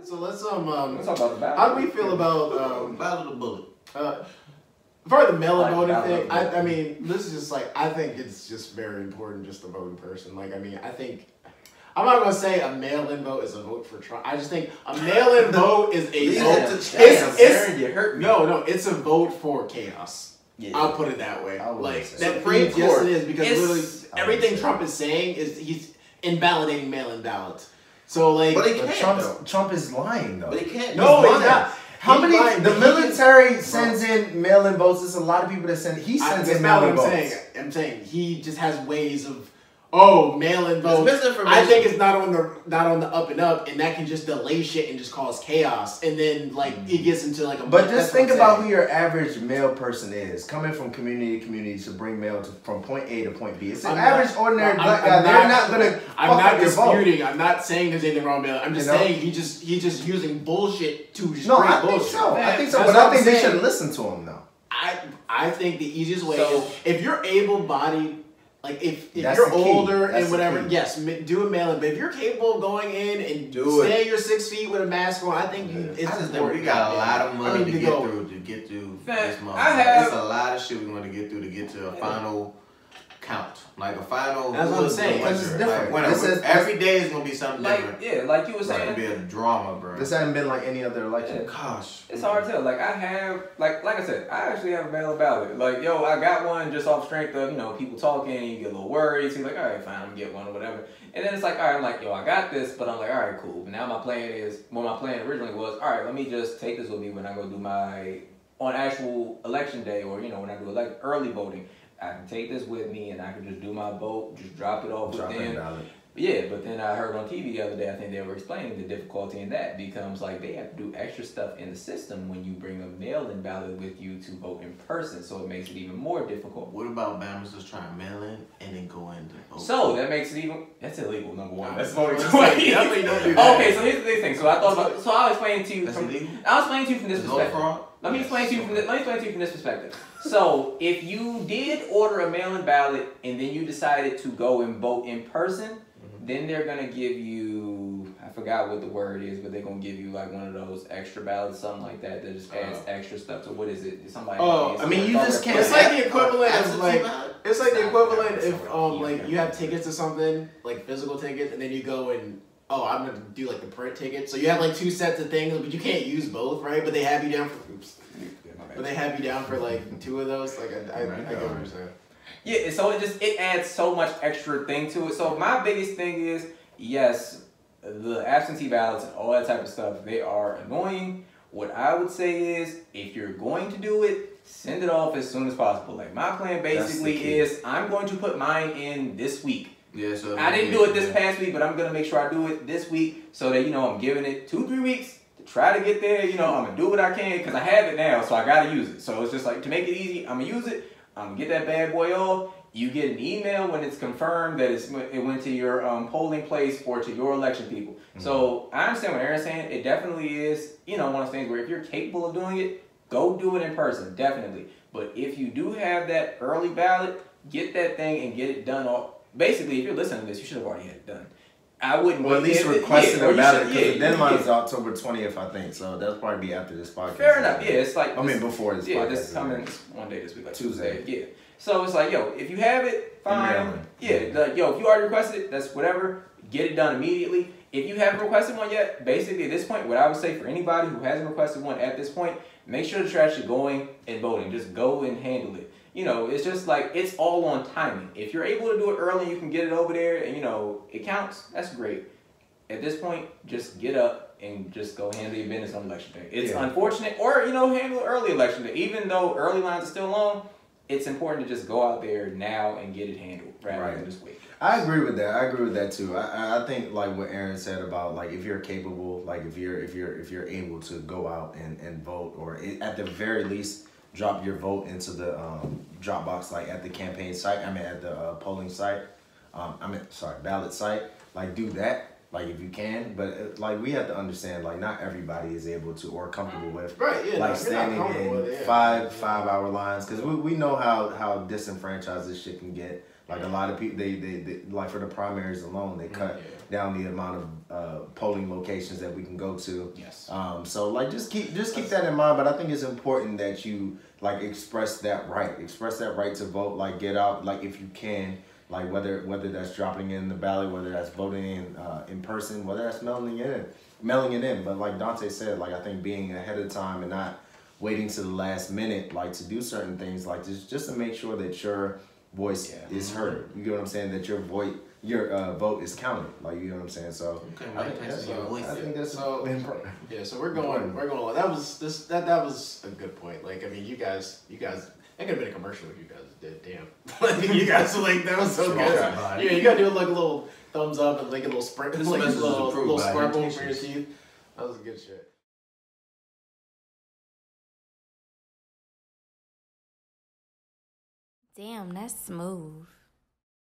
So let's talk about the ballot. How do we feel about ballot of bullet? For the mail-in voting thing, I mean, this is just like, I think it's just very important just to vote in person. Like, I mean, I think, I'm not going to say a mail-in vote is a vote for Trump. I just think a mail-in vote is a vote. You hurt me. No, it's a vote for chaos. Yeah. I'll put it that way. Like, that Supreme yes Court it is, because literally everything Trump is saying is he's invalidating mail-in ballots. So, like, but Trump is lying, though. But he can't. No, he's not. How many? The military sends in mail-in votes. There's a lot of people that send. He sends in mail-in votes. I'm saying he just has ways of mail-in votes. I think it's not on the up and up, and that can just delay shit and just cause chaos. And then like it gets into like a. But just think about who your average mail person is, coming from community to community to bring mail from point A to point B. It's an average ordinary black guy. They're not gonna. I'm not disputing. I'm not saying there's anything wrong with mail. I'm just saying he's just using bullshit to just create bullshit. I think so. But I think they should listen to him though. I think the easiest way is if you're able-bodied. Like, if you're older and whatever, yes, do a mail-in. But if you're capable of going in and staying your 6 feet with a mask on, I think it's I just think we got a lot of money to get through this month. It's a lot of shit we want to get through to get to a final count. Like a final. That's what I'm saying. Because it's different. Every day is going to be something different. Yeah, like you were saying. It's going to be a drama, bro. This hasn't been like any other election. Yeah. Gosh. It's hard to tell. Like, I have, like I said, I actually have a mail-in ballot. Like, yo, I got one just off strength of, people talking, and you get a little worried. So you're like, all right, fine, I'm going to get one or whatever. And then it's like, all right, I'm like, yo, I got this, but I'm like, all right, cool. But now my plan originally was, all right, let me just take this with me when I go do on actual election day or, when I do early voting. I can take this with me and I can just do my vote, just drop it off with them. Yeah, but then I heard on TV the other day, I think they were explaining the difficulty in that becomes like they have to do extra stuff in the system when you bring a mail-in ballot with you to vote in person, so it makes it even more difficult. What about Bama's just trying to mail in and then go in to vote? So that makes it that's illegal, number one. That's voting twice. Definitely don't do that. Okay, so here's the thing. So I'll explain to you from this perspective. Let me explain to you from this perspective. So, if you did order a mail-in ballot and then you decided to go and vote in person, then they're going to give you, I forgot what the word is, but they're going to give you like one of those extra ballots, something like that just adds extra stuff to what is it? Somebody I mean, you just can't. It's like the equivalent of if you have tickets or something, like physical tickets, and then you go and I'm going to do like the print ticket. So you have like 2 sets of things, but you can't use both, right? But they have you down for like 2 of those. Like I get what you're saying. Yeah, so it adds so much extra thing to it. So my biggest thing is, yes, the absentee ballots and all that type of stuff, they are annoying. What I would say is, if you're going to do it, send it off as soon as possible. Like my plan basically is, I'm going to put mine in this week. Yeah, so I didn't do it this past week, but I'm gonna make sure I do it this week so that I'm giving it 2-3 weeks to try to get there. I'm gonna do what I can because I have it now, so I gotta use it. So it's just like to make it easy, I'm gonna use it. I'm gonna get that bad boy off. You get an email when it's confirmed that it went to your polling place or to your election people. Mm-hmm. So I understand what Aaron's saying. It definitely is, one of those things where if you're capable of doing it, go do it in person, definitely. But if you do have that early ballot, get that thing and get it done. Basically, if you're listening to this, you should have already had it done. I wouldn't. Well, at least requesting a ballot because the deadline is October 20th, I think. So that'll probably be after this podcast. Fair enough. Yeah, it's like before this podcast. Yeah, this is coming one day this week, like Tuesday. Yeah. So it's like, if you have it, fine. Yeah, if you already requested it, that's whatever. Get it done immediately. If you haven't requested one yet, basically at this point, what I would say for anybody who hasn't requested one at this point, make sure that you're actually going and voting. Just go and handle it. It's just like, it's all on timing. If you're able to do it early, you can get it over there and, it counts, that's great. At this point, just get up and just go handle your business on election day. It's unfortunate, or, handle early election day. Even though early lines are still long, it's important to just go out there now and get it handled rather than just wait. I agree with that. I agree with that too. I think like what Aaron said about like if you're capable, like if you're able to go out and vote, or at the very least drop your vote into the drop box, like at the campaign site. At the polling site. Ballot site. Like do that. Like if you can, but like we have to understand, like not everybody is able to or comfortable with, standing in 5-hour lines, because we know how disenfranchised this shit can get. Like a lot of people, they like for the primaries alone, they cut down the amount of polling locations that we can go to. Yes. So like just keep that in mind. But I think it's important that you like express that right to vote. Like get out, like if you can, like whether that's dropping in the ballot, whether that's voting in person, whether that's mailing it in. But like Dante said, like I think being ahead of time and not waiting to the last minute, like to do certain things, like just to make sure that your voice is heard. You get what I'm saying? That your vote is counted. Like you know what I'm saying? So I think that's important. Yeah, so we're going. That was a good point. Like I mean, you guys. That could have been a commercial if you guys did. Damn, you guys were like that was so good. Yeah, you gotta do like a little thumbs up and like a little sprint, like a little sparkle for your teeth. That was good shit. Damn, that's smooth.